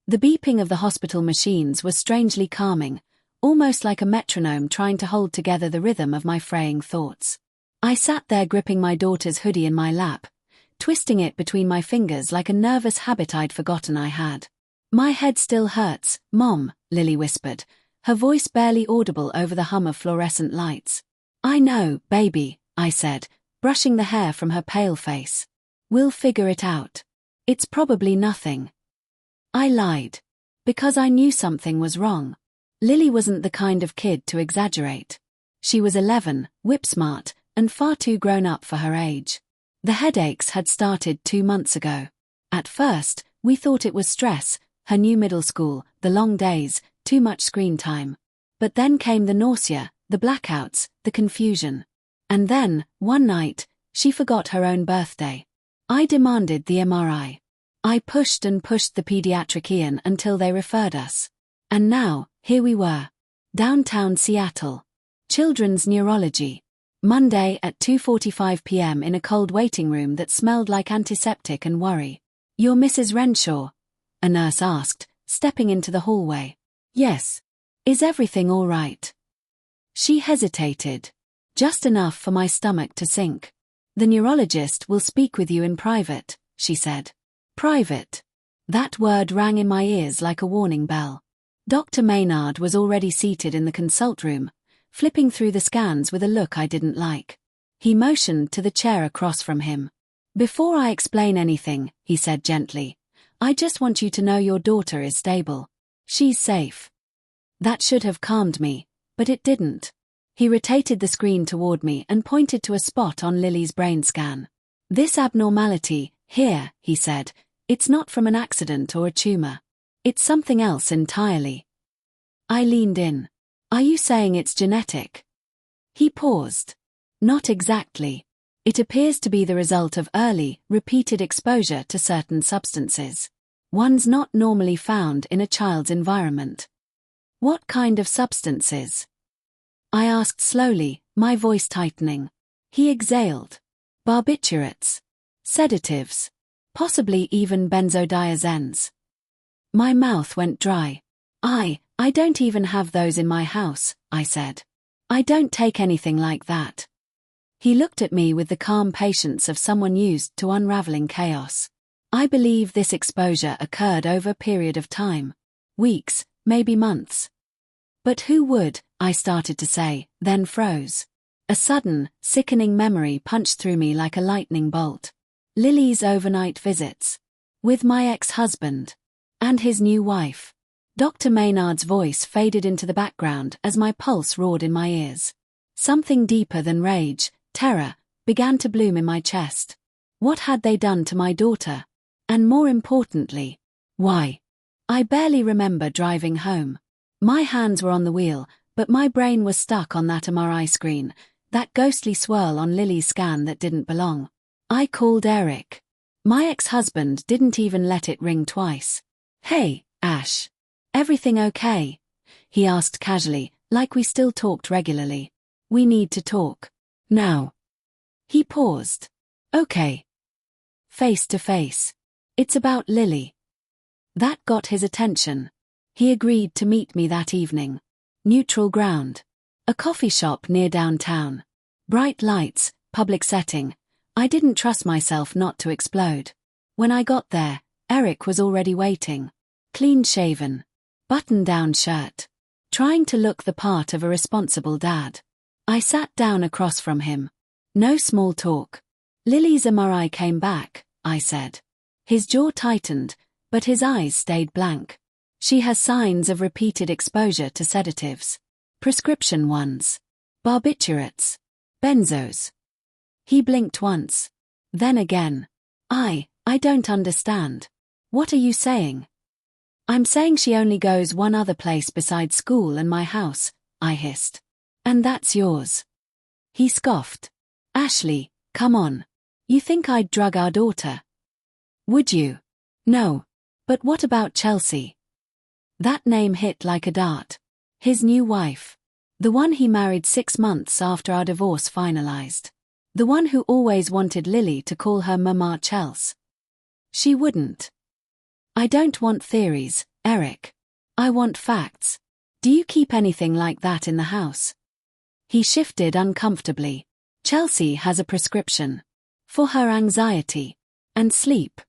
The beeping of the hospital machines was strangely calming, almost like a metronome trying to hold together the rhythm of my fraying thoughts. I sat there gripping my daughter's hoodie in my lap, twisting it between my fingers like a nervous habit I'd forgotten I had. "My head still hurts, Mom," Lily whispered, her voice barely audible over the hum of fluorescent lights. "I know, baby," I said, brushing the hair from her pale face. "We'll figure it out. It's probably nothing." I lied. Because I knew something was wrong. Lily wasn't the kind of kid to exaggerate. She was 11, whip-smart, and far too grown up for her age. The headaches had started 2 months ago. At first, we thought it was stress, her new middle school, the long days, too much screen time. But then came the nausea, the blackouts, the confusion. And then, one night, she forgot her own birthday. I demanded the MRI. I pushed and pushed the pediatric Ian until they referred us. And now, here we were. Downtown Seattle. Children's neurology. Monday at 2:45 p.m. in a cold waiting room that smelled like antiseptic and worry. "You're Mrs. Renshaw?" a nurse asked, stepping into the hallway. "Yes. Is everything all right?" She hesitated. Just enough for my stomach to sink. "The neurologist will speak with you in private," she said. Private. That word rang in my ears like a warning bell. Dr. Maynard was already seated in the consult room, flipping through the scans with a look I didn't like. He motioned to the chair across from him. "Before I explain anything," he said gently, "I just want you to know your daughter is stable. She's safe." That should have calmed me, but it didn't. He rotated the screen toward me and pointed to a spot on Lily's brain scan. "This abnormality, here," he said, "it's not from an accident or a tumor. It's something else entirely." I leaned in. "Are you saying it's genetic?" He paused. "Not exactly. It appears to be the result of early, repeated exposure to certain substances. Ones not normally found in a child's environment." "What kind of substances?" I asked slowly, my voice tightening. He exhaled. "Barbiturates. Sedatives. Possibly even benzodiazepines." My mouth went dry. I don't even have those in my house," I said. "I don't take anything like that." He looked at me with the calm patience of someone used to unraveling chaos. "I believe this exposure occurred over a period of time. Weeks, maybe months." "But who would?" I started to say, then froze. A sudden, sickening memory punched through me like a lightning bolt. Lily's overnight visits. With my ex-husband. And his new wife. Dr. Maynard's voice faded into the background as my pulse roared in my ears. Something deeper than rage, terror, began to bloom in my chest. What had they done to my daughter? And more importantly, why? I barely remember driving home. My hands were on the wheel, but my brain was stuck on that MRI screen, that ghostly swirl on Lily's scan that didn't belong. I called Eric. My ex-husband didn't even let it ring twice. "Hey, Ash. Everything okay?" he asked casually, like we still talked regularly. "We need to talk. Now." He paused. "Okay. Face to face. It's about Lily." That got his attention. He agreed to meet me that evening. Neutral ground. A coffee shop near downtown. Bright lights, public setting. I didn't trust myself not to explode. When I got there, Eric was already waiting. Clean-shaven. Button-down shirt. Trying to look the part of a responsible dad. I sat down across from him. No small talk. "Lily's MRI came back," I said. His jaw tightened, but his eyes stayed blank. "She has signs of repeated exposure to sedatives. Prescription ones. Barbiturates. Benzos." He blinked once. Then again. I don't understand. What are you saying?" "I'm saying she only goes one other place besides school and my house," I hissed. "And that's yours." He scoffed. "Ashley, come on. You think I'd drug our daughter? Would you?" "No. But what about Chelsea?" That name hit like a dart. His new wife. The one he married 6 months after our divorce finalized. The one who always wanted Lily to call her Mama Chels. She wouldn't. "I don't want theories," Eric. I want facts. Do you keep anything like that in the house? He shifted uncomfortably. Chelsea has a prescription. For her anxiety. And sleep.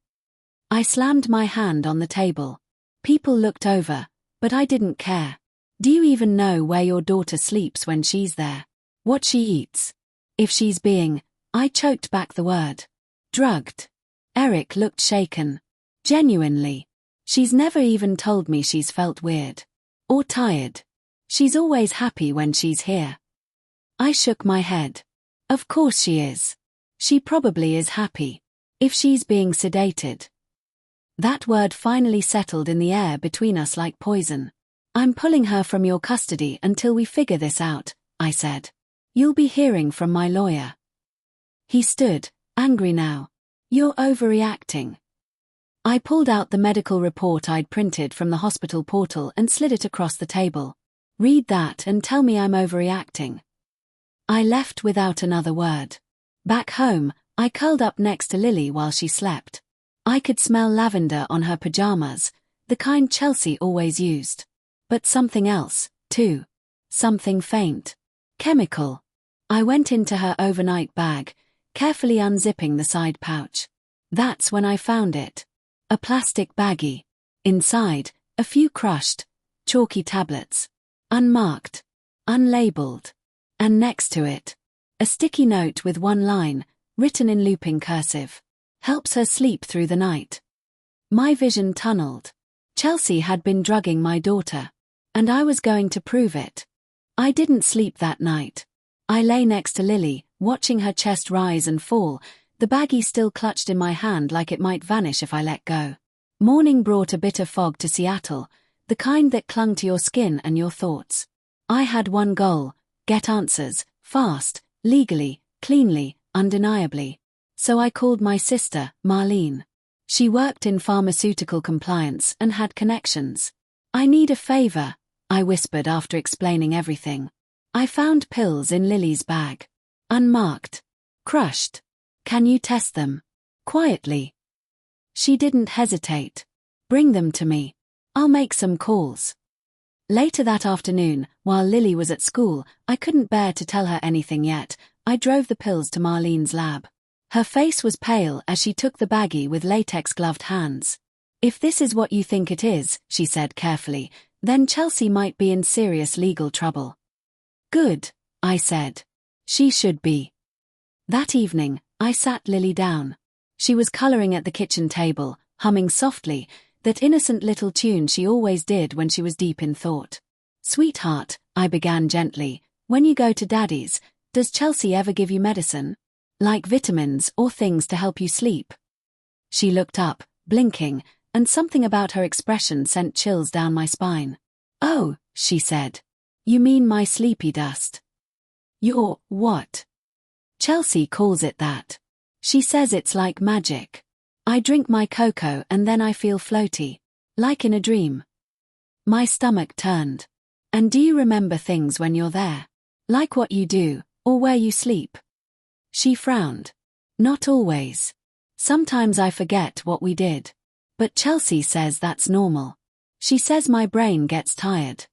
I slammed my hand on the table. People looked over, but I didn't care. Do you even know where your daughter sleeps when she's there? What she eats? If she's being, I choked back the word. Drugged. Eric looked shaken. Genuinely. She's never even told me she's felt weird. Or tired. She's always happy when she's here. I shook my head. Of course she is. She probably is happy. If she's being sedated. That word finally settled in the air between us like poison. I'm pulling her from your custody until we figure this out, I said. You'll be hearing from my lawyer. He stood, angry now. You're overreacting. I pulled out the medical report I'd printed from the hospital portal and slid it across the table. Read that and tell me I'm overreacting. I left without another word. Back home, I curled up next to Lily while she slept. I could smell lavender on her pajamas, the kind Chelsea always used. But something else, too. Something faint. Chemical. I went into her overnight bag, carefully unzipping the side pouch. That's when I found it. A plastic baggie. Inside, a few crushed, chalky tablets. Unmarked. Unlabeled. And next to it, a sticky note with one line, written in looping cursive. Helps her sleep through the night. My vision tunneled. Chelsea had been drugging my daughter. And I was going to prove it. I didn't sleep that night. I lay next to Lily, watching her chest rise and fall, the baggie still clutched in my hand like it might vanish if I let go. Morning brought a bitter fog to Seattle, the kind that clung to your skin and your thoughts. I had one goal, get answers, fast, legally, cleanly, undeniably. So I called my sister, Marlene. She worked in pharmaceutical compliance and had connections. I need a favor, I whispered after explaining everything. I found pills in Lily's bag. Unmarked. Crushed. Can you test them? Quietly. She didn't hesitate. Bring them to me. I'll make some calls. Later that afternoon, while Lily was at school, I couldn't bear to tell her anything yet. I drove the pills to Marlene's lab. Her face was pale as she took the baggie with latex-gloved hands. If this is what you think it is, she said carefully, then Chelsea might be in serious legal trouble. Good, I said. She should be. That evening, I sat Lily down. She was coloring at the kitchen table, humming softly, that innocent little tune she always did when she was deep in thought. Sweetheart, I began gently, when you go to Daddy's, does Chelsea ever give you medicine? Like vitamins or things to help you sleep? She looked up, blinking, and something about her expression sent chills down my spine. Oh, she said. You mean my sleepy dust? Your what? Chelsea calls it that. She says it's like magic. I drink my cocoa and then I feel floaty. Like in a dream. My stomach turned. And do you remember things when you're there? Like what you do, or where you sleep? She frowned. Not always. Sometimes I forget what we did. But Chelsea says that's normal. She says my brain gets tired.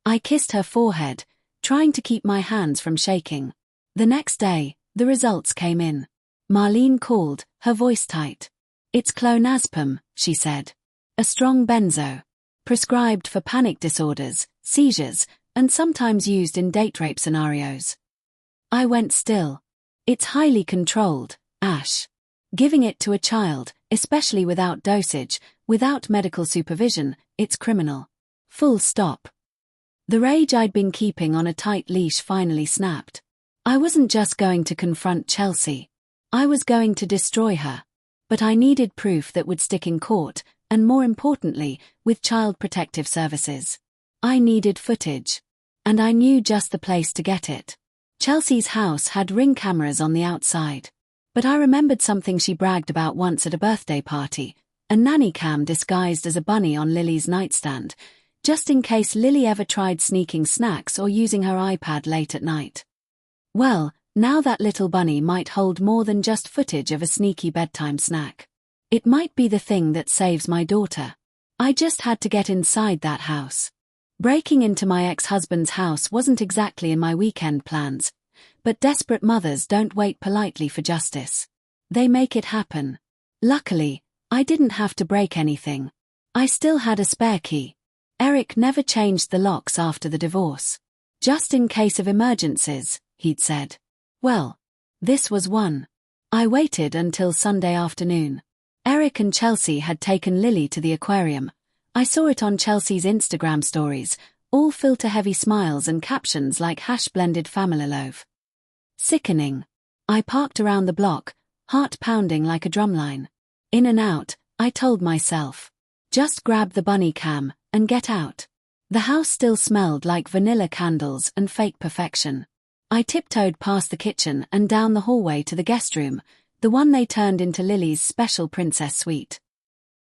I kissed her forehead, trying to keep my hands from shaking. The next day, the results came in. Marlene called, her voice tight. It's clonazepam, she said. A strong benzo. Prescribed for panic disorders, seizures, and sometimes used in date rape scenarios. I went still. It's highly controlled, Ash. Giving it to a child, especially without dosage, without medical supervision, it's criminal. Full stop. The rage I'd been keeping on a tight leash finally snapped. I wasn't just going to confront Chelsea. I was going to destroy her. But I needed proof that would stick in court, and more importantly, with Child Protective Services. I needed footage. And I knew just the place to get it. Chelsea's house had Ring cameras on the outside. But I remembered something she bragged about once at a birthday party, a nanny cam disguised as a bunny on Lily's nightstand, just in case Lily ever tried sneaking snacks or using her iPad late at night. Well, now that little bunny might hold more than just footage of a sneaky bedtime snack. It might be the thing that saves my daughter. I just had to get inside that house. Breaking into my ex-husband's house wasn't exactly in my weekend plans, but desperate mothers don't wait politely for justice. They make it happen. Luckily, I didn't have to break anything. I still had a spare key. Eric never changed the locks after the divorce. Just in case of emergencies, he'd said. Well, this was one. I waited until Sunday afternoon. Eric and Chelsea had taken Lily to the aquarium. I saw it on Chelsea's Instagram stories, all filter-heavy smiles and captions like #blended family loaf. Sickening. I parked around the block, heart pounding like a drumline. In and out, I told myself. Just grab the bunny cam, and get out. The house still smelled like vanilla candles and fake perfection. I tiptoed past the kitchen and down the hallway to the guest room, the one they turned into Lily's special princess suite.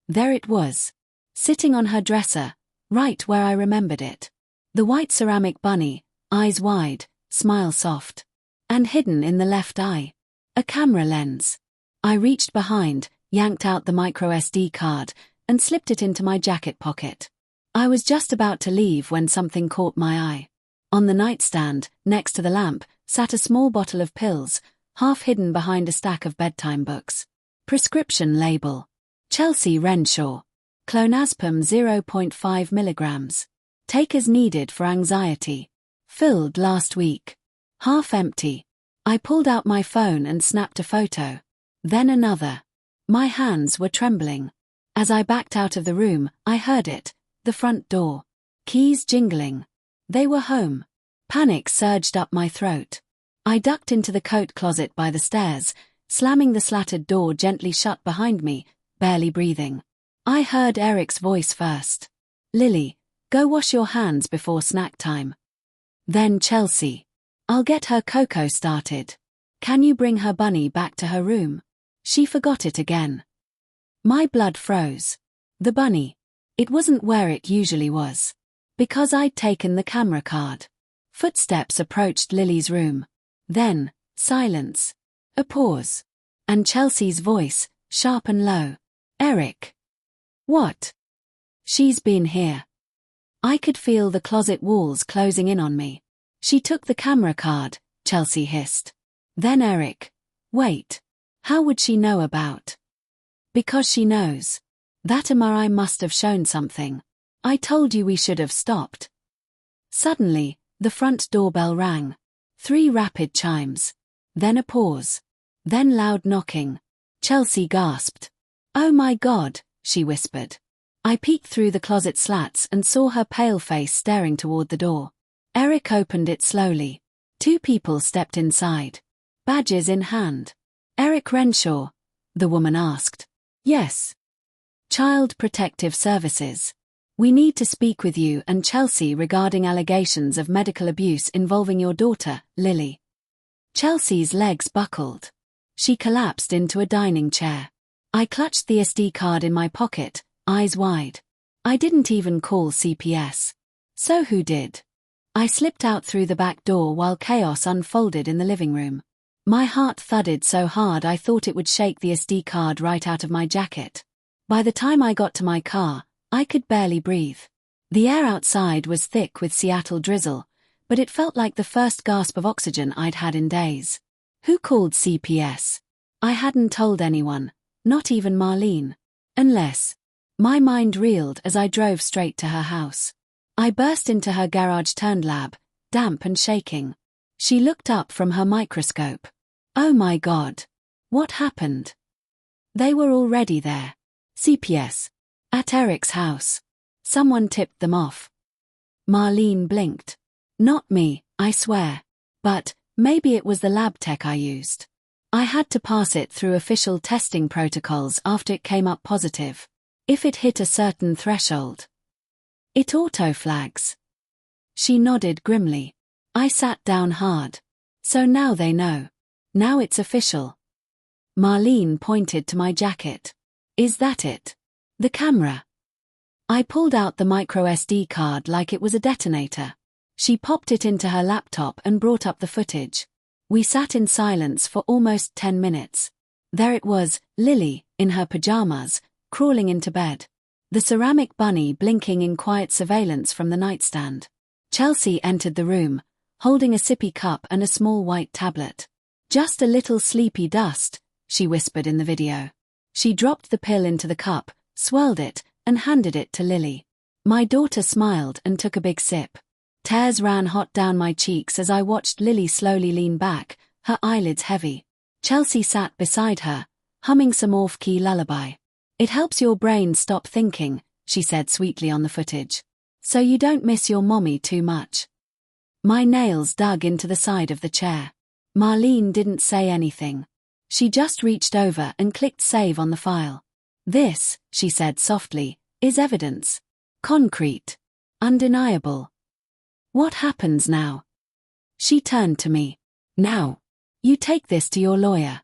There it was. Sitting on her dresser, right where I remembered it. The white ceramic bunny, eyes wide, smile soft. And hidden in the left eye. A camera lens. I reached behind, yanked out the microSD card, and slipped it into my jacket pocket. I was just about to leave when something caught my eye. On the nightstand, next to the lamp, sat a small bottle of pills, half hidden behind a stack of bedtime books. Prescription label. Chelsea Renshaw. Clonazepam 0.5 milligrams. Take as needed for anxiety. Filled last week. Half empty. I pulled out my phone and snapped a photo. Then another. My hands were trembling. As I backed out of the room, I heard it. The front door. Keys jingling. They were home. Panic surged up my throat. I ducked into the coat closet by the stairs, slamming the slatted door gently shut behind me, barely breathing. I heard Eric's voice first. Lily, go wash your hands before snack time. Then Chelsea. I'll get her cocoa started. Can you bring her bunny back to her room? She forgot it again. My blood froze. The bunny. It wasn't where it usually was. Because I'd taken the camera card. Footsteps approached Lily's room. Then, silence. A pause. And Chelsea's voice, sharp and low. Eric. What? She's been here. I could feel the closet walls closing in on me. She took the camera card, Chelsea hissed. Then Eric. Wait. How would she know about? Because she knows. That MRI must have shown something. I told you we should have stopped. Suddenly, the front doorbell rang. 3 rapid chimes. Then a pause. Then loud knocking. Chelsea gasped. Oh my God, she whispered. I peeked through the closet slats and saw her pale face staring toward the door. Eric opened it slowly. 2 people stepped inside. Badges in hand. Eric Renshaw? The woman asked. Yes. Child Protective Services. We need to speak with you and Chelsea regarding allegations of medical abuse involving your daughter, Lily. Chelsea's legs buckled. She collapsed into a dining chair. I clutched the SD card in my pocket, eyes wide. I didn't even call CPS. So who did? I slipped out through the back door while chaos unfolded in the living room. My heart thudded so hard I thought it would shake the SD card right out of my jacket. By the time I got to my car, I could barely breathe. The air outside was thick with Seattle drizzle, but it felt like the first gasp of oxygen I'd had in days. Who called CPS? I hadn't told anyone, not even Marlene. Unless. My mind reeled as I drove straight to her house. I burst into her garage-turned lab, damp and shaking. She looked up from her microscope. Oh my God. What happened? They were already there. CPS. At Eric's house. Someone tipped them off. Marlene blinked. Not me, I swear. But, maybe it was the lab tech I used. I had to pass it through official testing protocols after it came up positive. If it hit a certain threshold. It auto-flags. She nodded grimly. I sat down hard. So now they know. Now it's official. Marlene pointed to my jacket. Is that it? The camera. I pulled out the microSD card like it was a detonator. She popped it into her laptop and brought up the footage. We sat in silence for almost 10 minutes. There it was, Lily, in her pajamas, crawling into bed. the ceramic bunny blinking in quiet surveillance from the nightstand. Chelsea entered the room, holding a sippy cup and a small white tablet. "Just a little sleepy dust," she whispered in the video. She dropped the pill into the cup, swirled it, and handed it to Lily. My daughter smiled and took a big sip. Tears ran hot down my cheeks as I watched Lily slowly lean back, her eyelids heavy. Chelsea sat beside her, humming some off-key lullaby. "It helps your brain stop thinking," she said sweetly on the footage. "So you don't miss your mommy too much." My nails dug into the side of the chair. Marlene didn't say anything. She just reached over and clicked save on the file. "This," she said softly, "is evidence. Concrete. Undeniable. What happens now?" She turned to me. "Now, you take this to your lawyer."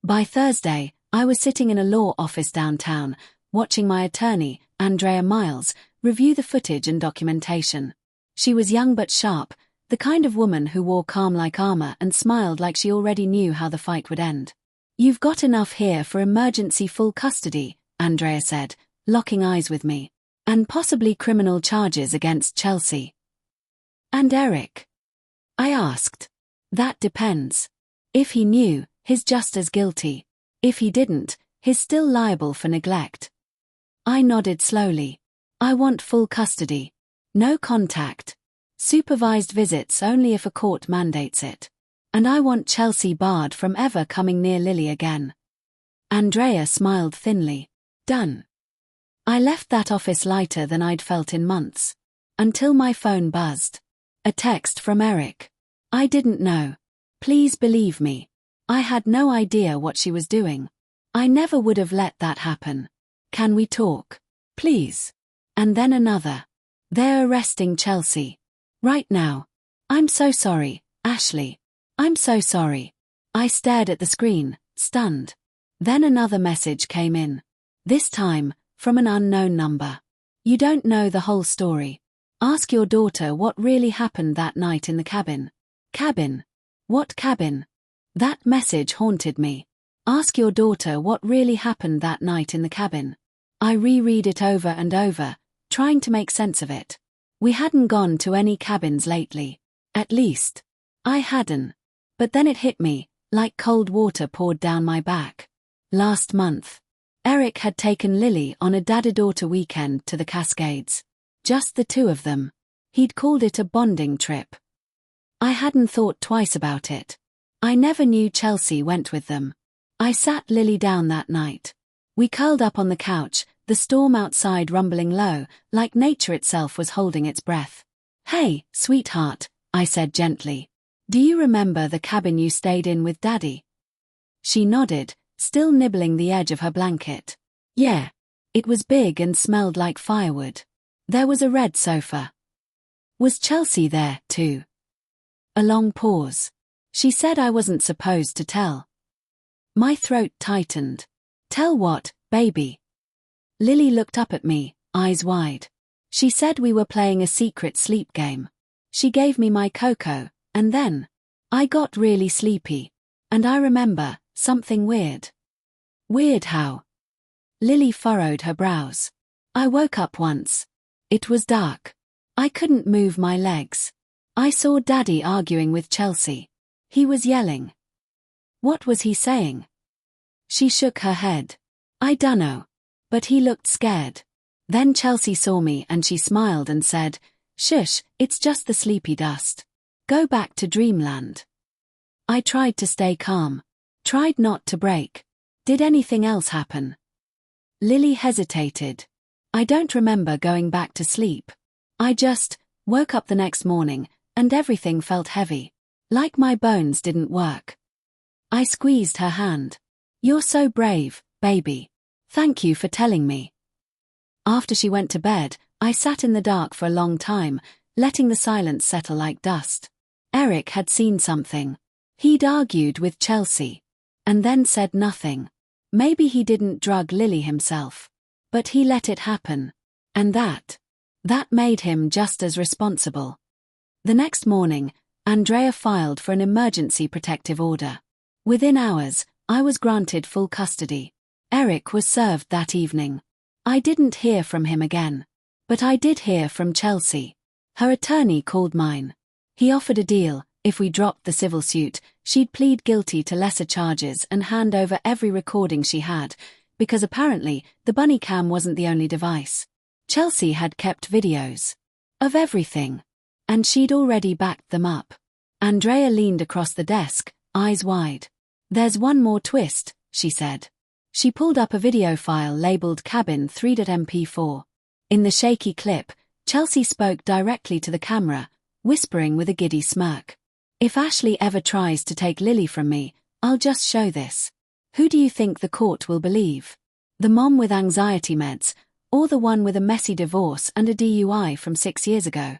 By Thursday, I was sitting in a law office downtown, watching my attorney, Andrea Miles, review the footage and documentation. She was young but sharp, the kind of woman who wore calm like armor and smiled like she already knew how the fight would end. "You've got enough here for emergency full custody," Andrea said, locking eyes with me. "And possibly criminal charges against Chelsea." "And Eric?" I asked. "That depends. If he knew, he's just as guilty. If he didn't, he's still liable for neglect." I nodded slowly. "I want full custody. No contact. Supervised visits only if a court mandates it. And I want Chelsea barred from ever coming near Lily again." Andrea smiled thinly. "Done." I left that office lighter than I'd felt in months. Until my phone buzzed. A text from Eric. I didn't know. Please believe me. I had no idea what she was doing. I never would have let that happen. "Can we talk? Please?" And then another. "They're arresting Chelsea. Right now. I'm so sorry, Ashley. I'm so sorry." I stared at the screen, stunned. Then another message came in. This time, from an unknown number. "You don't know the whole story. Ask your daughter what really happened that night in the cabin." Cabin? What cabin? That message haunted me. "Ask your daughter what really happened that night in the cabin." I reread it over and over, trying to make sense of it. We hadn't gone to any cabins lately. At least, I hadn't. But then it hit me, like cold water poured down my back. Last month, Eric had taken Lily on a daddy-daughter weekend to the Cascades. Just the two of them. He'd called it a bonding trip. I hadn't thought twice about it. I never knew Chelsea went with them. I sat Lily down that night. We curled up on the couch, the storm outside rumbling low, like nature itself was holding its breath. "Hey, sweetheart," I said gently. "Do you remember the cabin you stayed in with Daddy?" She nodded, still nibbling the edge of her blanket. "Yeah. It was big and smelled like firewood. There was a red sofa." "Was Chelsea there, too?" A long pause. She said I wasn't supposed to tell. My throat tightened. "Tell what, baby?" Lily looked up at me, eyes wide. She said we were playing a secret sleep game. She gave me my cocoa, and then I got really sleepy. And I remember something weird. "Weird how?" Lily furrowed her brows. "I woke up once. It was dark. I couldn't move my legs. I saw Daddy arguing with Chelsea. He was yelling." "What was he saying?" She shook her head. "I dunno. But he looked scared. Then Chelsea saw me and she smiled and said, 'Shush, it's just the sleepy dust. Go back to dreamland.'" I tried to stay calm. Tried not to break. "Did anything else happen?" Lily hesitated. "I don't remember going back to sleep. I just woke up the next morning and everything felt heavy. Like my bones didn't work." I squeezed her hand. "You're so brave, baby. Thank you for telling me." After she went to bed, I sat in the dark for a long time, letting the silence settle like dust. Eric had seen something. He'd argued with Chelsea. And then said nothing. Maybe he didn't drug Lily himself. But he let it happen. And that made him just as responsible. The next morning, Andrea filed for an emergency protective order. Within hours, I was granted full custody. Eric was served that evening. I didn't hear from him again. But I did hear from Chelsea. Her attorney called mine. He offered a deal. If we dropped the civil suit, she'd plead guilty to lesser charges and hand over every recording she had, because apparently the bunny cam wasn't the only device. Chelsea had kept videos of everything, and she'd already backed them up. Andrea leaned across the desk, eyes wide. There's one more twist, she said. She pulled up a video file labeled Cabin 3.mp4. In the shaky clip, Chelsea spoke directly to the camera, whispering with a giddy smirk. If Ashley ever tries to take Lily from me, I'll just show this. Who do you think the court will believe? The mom with anxiety meds, or the one with a messy divorce and a DUI from 6 years ago?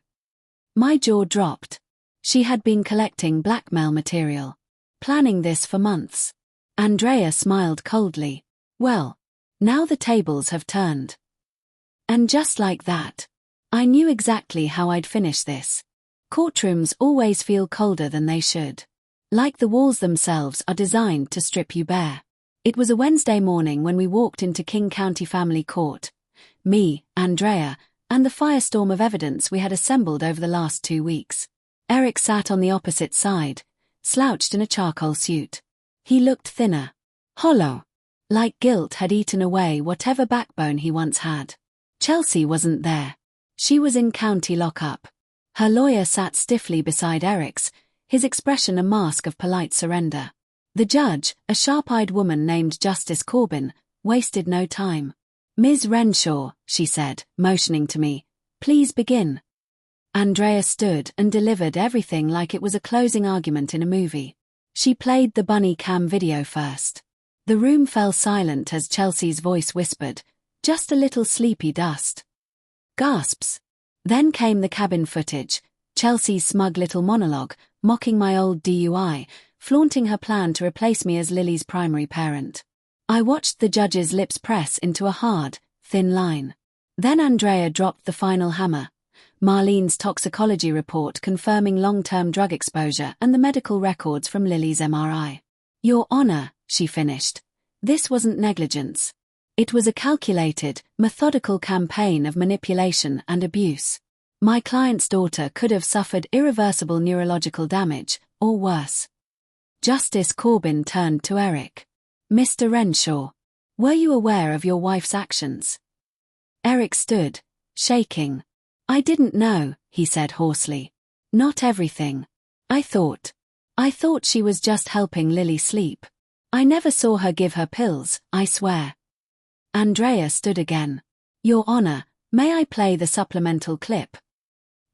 My jaw dropped. She had been collecting blackmail material, planning this for months. Andrea smiled coldly. Well, now the tables have turned. And just like that, I knew exactly how I'd finish this. Courtrooms always feel colder than they should. Like the walls themselves are designed to strip you bare. It was a Wednesday morning when we walked into King County Family Court. Me, Andrea, and the firestorm of evidence we had assembled over the last 2 weeks. Eric sat on the opposite side, slouched in a charcoal suit. He looked thinner, hollow, like guilt had eaten away whatever backbone he once had. Chelsea wasn't there. She was in county lockup. Her lawyer sat stiffly beside Eric's, his expression a mask of polite surrender. The judge, a sharp-eyed woman named Justice Corbin, wasted no time. Ms. Renshaw, she said, motioning to me, please begin. Andrea stood and delivered everything like it was a closing argument in a movie. She played the bunny cam video first. The room fell silent as Chelsea's voice whispered, just a little sleepy dust. Gasps. Then came the cabin footage, Chelsea's smug little monologue, mocking my old DUI, flaunting her plan to replace me as Lily's primary parent. I watched the judge's lips press into a hard, thin line. Then Andrea dropped the final hammer. Marlene's toxicology report confirming long-term drug exposure and the medical records from Lily's MRI. Your Honor, she finished. This wasn't negligence. It was a calculated, methodical campaign of manipulation and abuse. My client's daughter could have suffered irreversible neurological damage, or worse. Justice Corbin turned to Eric. Mr. Renshaw, were you aware of your wife's actions? Eric stood, shaking. I didn't know, he said hoarsely. Not everything. I thought she was just helping Lily sleep. I never saw her give her pills, I swear. Andrea stood again. Your Honor, may I play the supplemental clip?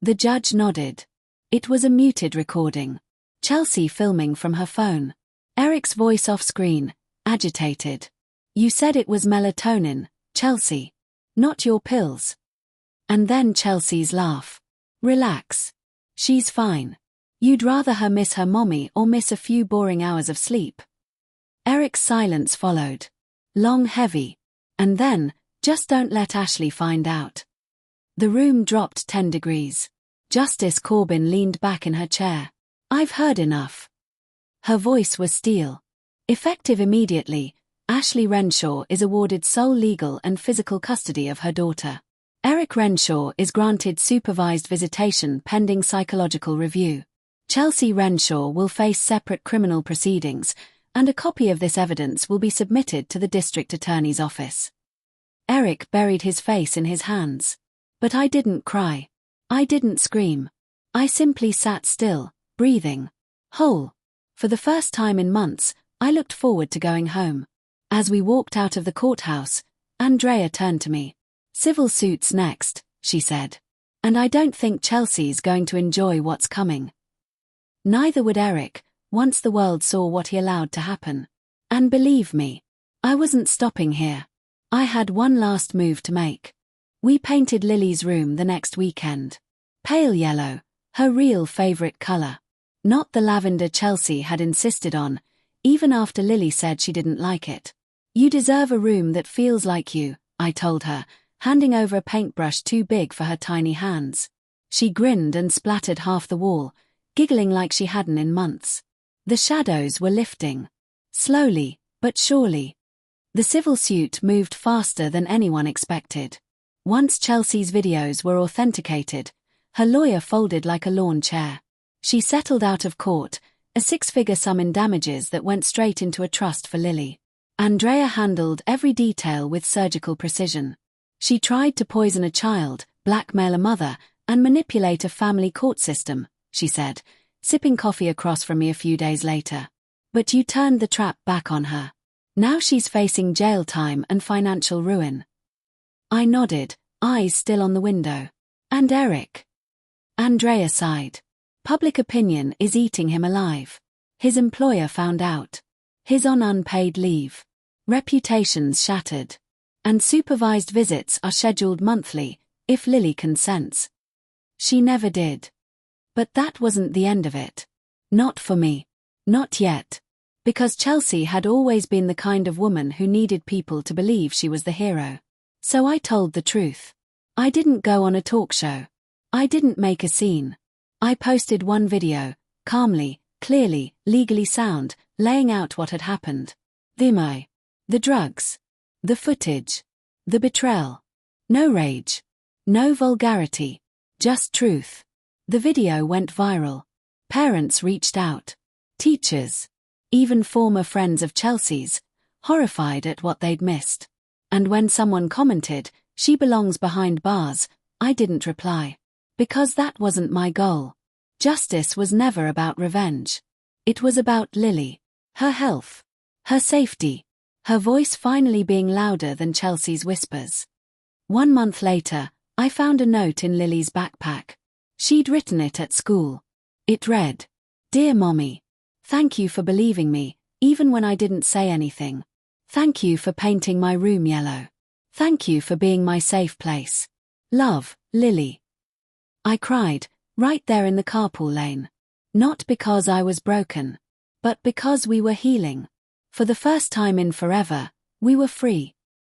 The judge nodded. It was a muted recording. Chelsea filming from her phone. Eric's voice off screen, agitated. You said it was melatonin, Chelsea. Not your pills. And then Chelsea's laugh. Relax. She's fine. You'd rather her miss her mommy or miss a few boring hours of sleep. Eric's silence followed. Long, heavy. And then, just don't let Ashley find out. The room dropped 10 degrees. Justice Corbin leaned back in her chair. I've heard enough. Her voice was steel. Effective immediately, Ashley Renshaw is awarded sole legal and physical custody of her daughter. Eric Renshaw is granted supervised visitation pending psychological review. Chelsea Renshaw will face separate criminal proceedings, and a copy of this evidence will be submitted to the district attorney's office. Eric buried his face in his hands. But I didn't cry. I didn't scream. I simply sat still, breathing. Whole. For the first time in months, I looked forward to going home. As we walked out of the courthouse, Andrea turned to me. Civil suits next, she said. And I don't think Chelsea's going to enjoy what's coming. Neither would Eric, once the world saw what he allowed to happen. And believe me, I wasn't stopping here. I had one last move to make. We painted Lily's room the next weekend. Pale yellow, her real favorite color. Not the lavender Chelsea had insisted on, even after Lily said she didn't like it. You deserve a room that feels like you, I told her, handing over a paintbrush too big for her tiny hands. She grinned and splattered half the wall, giggling like she hadn't in months. The shadows were lifting. Slowly, but surely. The civil suit moved faster than anyone expected. Once Chelsea's videos were authenticated, her lawyer folded like a lawn chair. She settled out of court, a six-figure sum in damages that went straight into a trust for Lily. Andrea handled every detail with surgical precision. She tried to poison a child, blackmail a mother, and manipulate a family court system, she said, sipping coffee across from me a few days later. But you turned the trap back on her. Now she's facing jail time and financial ruin. I nodded, eyes still on the window. And Eric? Andrea sighed. Public opinion is eating him alive. His employer found out. He's on unpaid leave. Reputation's shattered. And supervised visits are scheduled monthly, if Lily consents. She never did. But that wasn't the end of it. Not for me. Not yet. Because Chelsea had always been the kind of woman who needed people to believe she was the hero. So I told the truth. I didn't go on a talk show. I didn't make a scene. I posted one video, calmly, clearly, legally sound, laying out what had happened. The MRI. The drugs. The footage. The betrayal. No rage. No vulgarity. Just truth. The video went viral. Parents reached out. Teachers. Even former friends of Chelsea's, horrified at what they'd missed. And when someone commented, "She belongs behind bars," I didn't reply. Because that wasn't my goal. Justice was never about revenge. It was about Lily. Her health. Her safety. Her voice finally being louder than Chelsea's whispers. 1 month later, I found a note in Lily's backpack. She'd written it at school. It read, "Dear Mommy. Thank you for believing me, even when I didn't say anything. Thank you for painting my room yellow. Thank you for being my safe place. Love, Lily." I cried, right there in the carpool lane. Not because I was broken, but because we were healing. For the first time in forever, we were free.